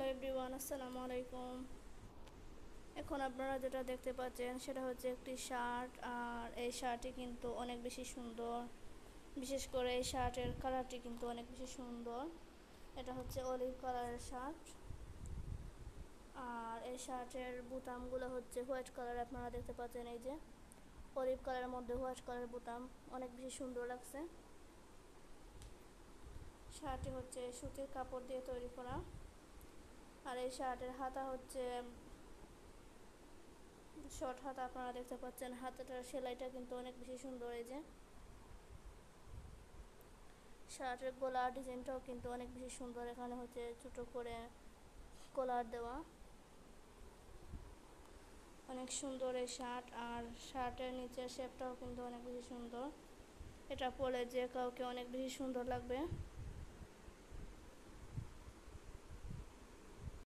Hello everyone, আসসালামু আলাইকুম। এখন আপনারা যেটা দেখতে পাচ্ছেন সেটা হচ্ছে একটি শার্ট। আর এই শার্টটি কিন্তু অনেক বেশি সুন্দর। বিশেষ করে এই শার্টের কালারটি কিন্তু অনেক বেশি সুন্দর। এটা হচ্ছে অলিভ কালারের শার্ট। আর এই শার্টের বোতামগুলো হচ্ছে হোয়াইট কালার। আপনারা দেখতে পাচ্ছেন এই যে অলিভ কালারের মধ্যে হোয়াইট কালারের বোতাম, অনেক বেশি সুন্দর লাগছে। শার্টটি হচ্ছে সুতির কাপড় দিয়ে তৈরি করা। আর এই শার্টের হাতা হচ্ছে শর্ট হাতা। আপনারা দেখতে পাচ্ছেন হাতাটার সেলাইটা কিন্তু অনেক বেশি সুন্দর। এই যে শার্টের গলার ডিজাইনটাও কিন্তু অনেক বেশি সুন্দর। এখানে হচ্ছে ছোট করে কলার দেওয়া, অনেক সুন্দর এই শার্ট। আর শার্টের নিচের শেপটাও কিন্তু অনেক বেশি সুন্দর। এটা পরে যে কাউকে অনেক বেশি সুন্দর লাগবে।